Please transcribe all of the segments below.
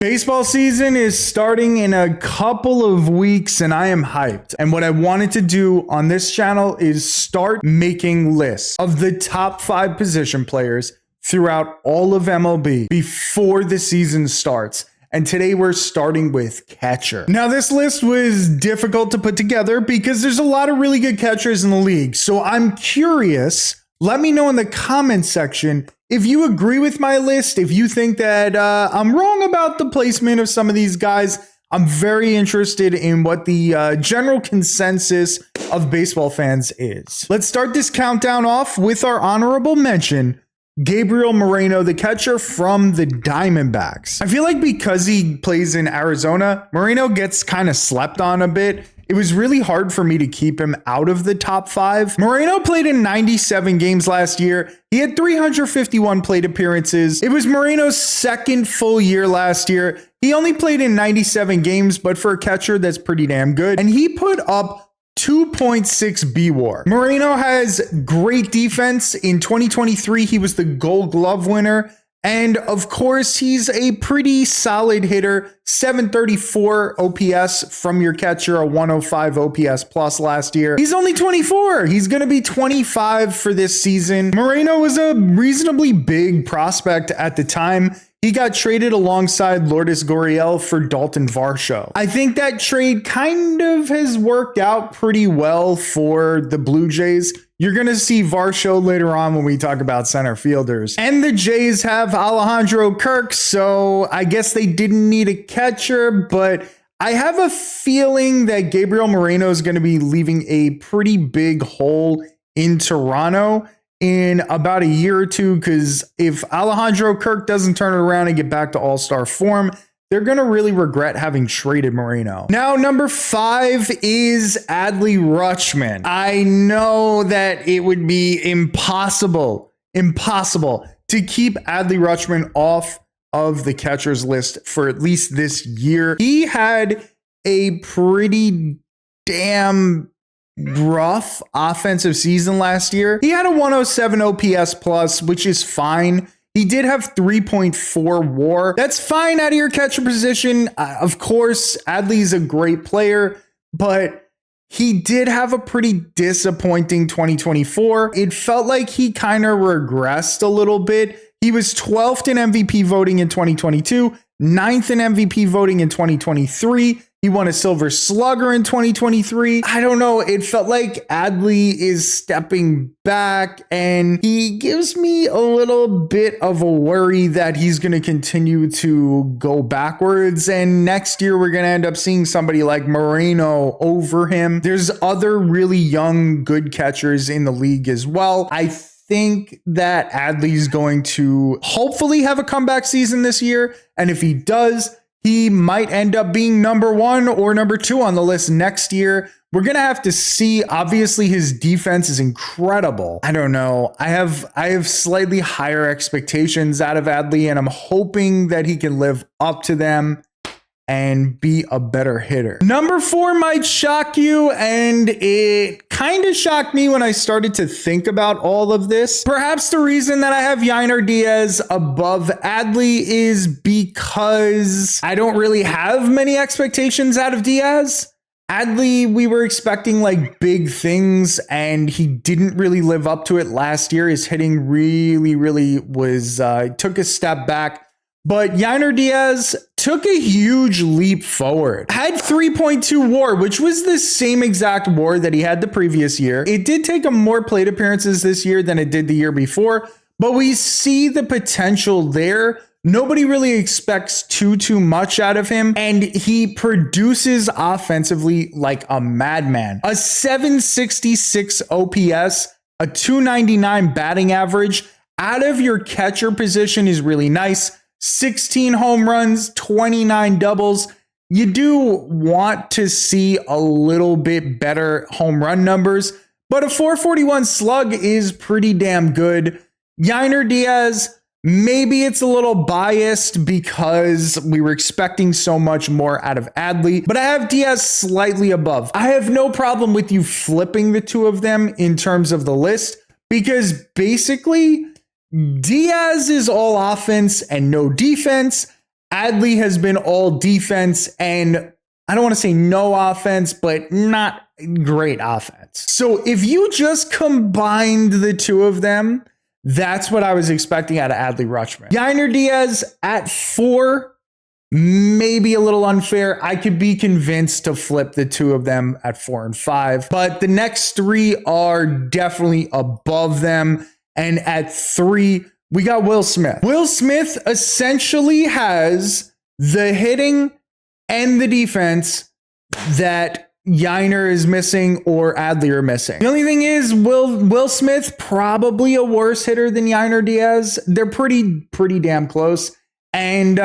Baseball season is starting in a couple of weeks and I am hyped. And what I wanted to do on this channel is start making lists of the top 5 position players throughout all of MLB before the season starts. And today we're starting with catcher. Now this list was difficult to put together because there's a lot of really good catchers in the league. So I'm curious, let me know in the comments section if you agree with my list, if you think that I'm wrong about the placement of some of these guys. I'm very interested in what the general consensus of baseball fans is. Let's start this countdown off with our honorable mention, Gabriel Moreno, the catcher from the Diamondbacks. I feel like because he plays in Arizona, Moreno gets kind of slept on a bit. It was really hard for me to keep him out of the top 5. Moreno played in 97 games last year. He had 351 plate appearances. It was Moreno's second full year last year. He only played in 97 games, but for a catcher, that's pretty damn good. And he put up 2.6 BWAR. Moreno has great defense. In 2023, he was the Gold Glove winner. And of course, he's a pretty solid hitter, 734 OPS from your catcher, a 105 OPS plus last year. He's only 24. He's going to be 25 for this season. Moreno was a reasonably big prospect at the time. He got traded alongside Lourdes Gurriel for Dalton Varsho. I think that trade kind of has worked out pretty well for the Blue Jays. You're going to see Varsho later on when we talk about center fielders. And the Jays have Alejandro Kirk, so I guess they didn't need a catcher, but I have a feeling that Gabriel Moreno is going to be leaving a pretty big hole in Toronto in about a year or two, because if Alejandro Kirk doesn't turn it around and get back to all-star form, they're going to really regret having traded Moreno. Now, number 5 is Adley Rutschman. I know that it would be impossible to keep Adley Rutschman off of the catcher's list for at least this year. He had a pretty damn rough offensive season last year. He had a 107 OPS plus, which is fine. He did have 3.4 WAR. That's fine out of your catcher position. Of course, Adley's a great player, but he did have a pretty disappointing 2024. It felt like he kind of regressed a little bit. He was 12th in MVP voting in 2022, 9th in MVP voting in 2023. He won a Silver Slugger in 2023. I don't know. It felt like Adley is stepping back, and he gives me a little bit of a worry that he's going to continue to go backwards. And next year, we're going to end up seeing somebody like Moreno over him. There's other really young, good catchers in the league as well. I think that Adley's going to hopefully have a comeback season this year. And if he does, he might end up being number 1 or number 2 on the list next year. We're going to have to see. Obviously, his defense is incredible. I don't know. I have slightly higher expectations out of Adley, and I'm hoping that he can live up to them and be a better hitter. Number 4 might shock you, and it kind of shocked me when I started to think about all of this. Perhaps the reason that I have Yainer Diaz above Adley is because I don't really have many expectations out of Diaz. Adley, we were expecting like big things, and he didn't really live up to it last year. His hitting really was took a step back. But Yainer Diaz took a huge leap forward. Had 3.2 WAR, which was the same exact WAR that he had the previous year. It did take him more plate appearances this year than it did the year before, but we see the potential there. Nobody really expects too much out of him, and he produces offensively like a madman. A 766 OPS, a 299 batting average out of your catcher position is really nice. 16 home runs, 29 doubles. You do want to see a little bit better home run numbers, but a 441 slug is pretty damn good. Yainer Diaz, maybe it's a little biased because we were expecting so much more out of Adley, but I have Diaz slightly above. I have no problem with you flipping the two of them in terms of the list, because basically Diaz is all offense and no defense. Adley has been all defense and I don't want to say no offense, but not great offense. So if you just combined the two of them, that's what I was expecting out of Adley Rutschman. Yainer Diaz at 4, maybe a little unfair. I could be convinced to flip the two of them at 4 and 5, but the next 3 are definitely above them. And at 3, we got Will Smith. Will Smith essentially has the hitting and the defense that Yainer is missing or Adley are missing. The only thing is Will Smith probably a worse hitter than Yainer Diaz. They're pretty damn close, and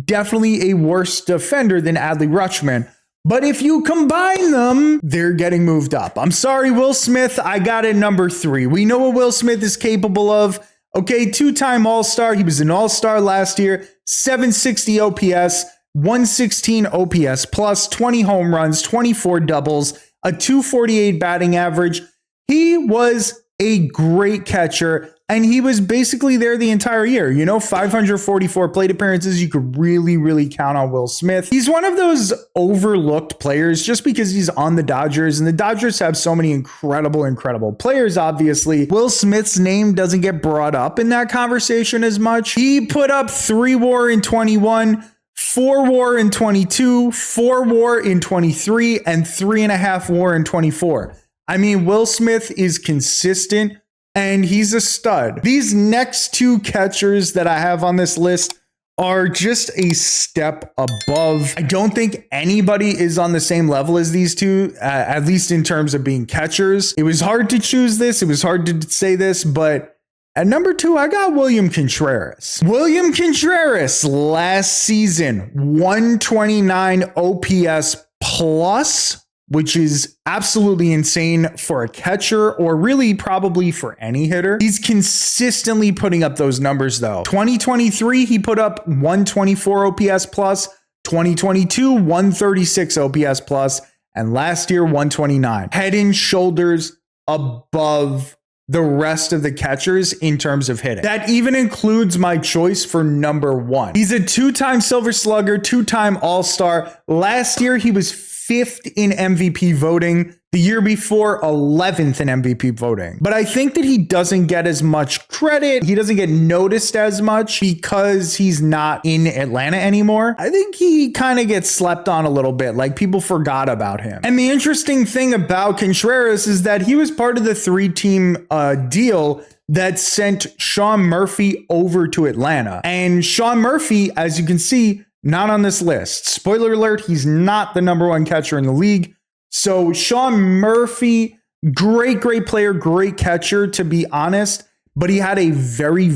definitely a worse defender than Adley Rutschman. But if you combine them, they're getting moved up. I'm sorry, Will Smith, I got it number 3. We know what Will Smith is capable of. Okay, 2-time All-Star. He was an All-Star last year, 760 OPS, 116 OPS plus, 20 home runs, 24 doubles, a 248 batting average. He was a great catcher, and he was basically there the entire year. 544 plate appearances. You could really count on Will Smith. He's one of those overlooked players just because he's on the Dodgers, and the Dodgers have so many incredible players, obviously. Will Smith's name doesn't get brought up in that conversation as much. He put up 3 WAR in 21, 4 WAR in 22, 4 WAR in 23, and 3.5 WAR in 24. I mean, Will Smith is consistent and he's a stud. These next 2 catchers that I have on this list are just a step above. I don't think anybody is on the same level as these 2, at least in terms of being catchers. It was hard to choose this. It was hard to say this, but at number 2, I got William Contreras. William Contreras last season, 129 OPS plus, which is absolutely insane for a catcher or really probably for any hitter. He's consistently putting up those numbers though. 2023, he put up 124 OPS plus, 2022, 136 OPS plus, and last year, 129. Head and shoulders above the rest of the catchers in terms of hitting. That even includes my choice for number 1. He's a 2-time Silver Slugger, 2-time All-Star. Last year, he was 5th in MVP voting. The year before, 11th in MVP voting. But I think that he doesn't get as much credit. He doesn't get noticed as much because he's not in Atlanta anymore. I think he kind of gets slept on a little bit, like people forgot about him. And the interesting thing about Contreras is that he was part of the 3-team deal that sent Sean Murphy over to Atlanta. And Sean Murphy, as you can see, not on this list. Spoiler alert, he's not the number 1 catcher in the league. So Sean Murphy, great player, great catcher, to be honest, but he had a very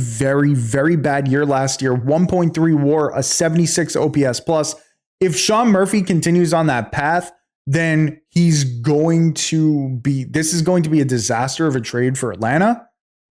bad year last year. 1.3 WAR, a 76 OPS plus. If Sean Murphy continues on that path, then this is going to be a disaster of a trade for Atlanta,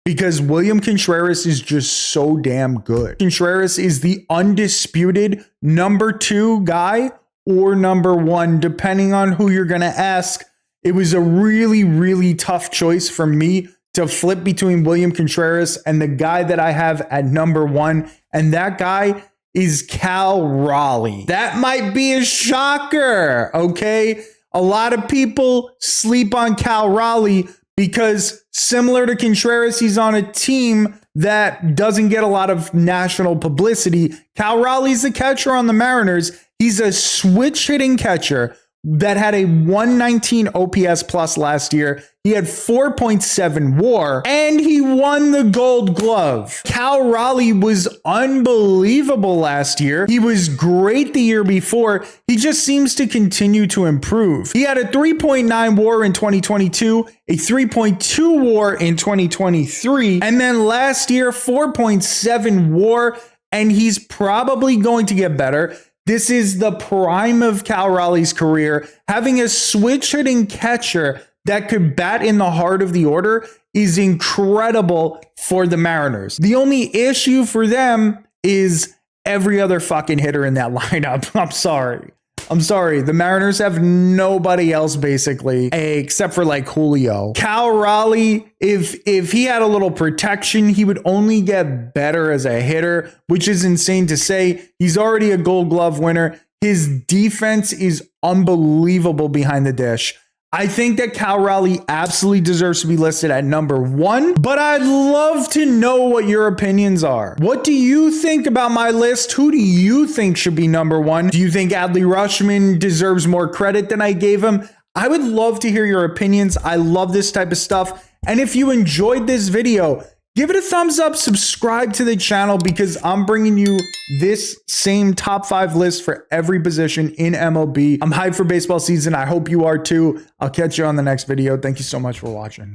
because William Contreras is just so damn good. Contreras is the undisputed number 2 guy or number 1, depending on who you're going to ask. It was a really tough choice for me to flip between William Contreras and the guy that I have at number 1, and that guy is Cal Raleigh. That might be a shocker, okay? A lot of people sleep on Cal Raleigh because, similar to Contreras, he's on a team that doesn't get a lot of national publicity. Cal Raleigh's the catcher on the Mariners. He's a switch hitting catcher that had a 119 OPS plus last year. He had 4.7 WAR, and he won the Gold Glove. Cal Raleigh was unbelievable last year. He was great the year before. He just seems to continue to improve. He had a 3.9 WAR in 2022, a 3.2 WAR in 2023, and then last year, 4.7 WAR, and he's probably going to get better. This is the prime of Cal Raleigh's career. Having a switch hitting catcher that could bat in the heart of the order is incredible for the Mariners. The only issue for them is every other fucking hitter in that lineup. I'm sorry. I'm sorry. The Mariners have nobody else basically except for like Julio. Cal Raleigh, if he had a little protection, he would only get better as a hitter, which is insane to say. He's already a Gold Glove winner. His defense is unbelievable behind the dish. I think that Cal Raleigh absolutely deserves to be listed at number 1, but I'd love to know what your opinions are. What do you think about my list? Who do you think should be number 1? Do you think Adley Rutschman deserves more credit than I gave him? I would love to hear your opinions. I love this type of stuff. And if you enjoyed this video, give it a thumbs up, subscribe to the channel because I'm bringing you this same top 5 list for every position in MLB. I'm hyped for baseball season. I hope you are too. I'll catch you on the next video. Thank you so much for watching.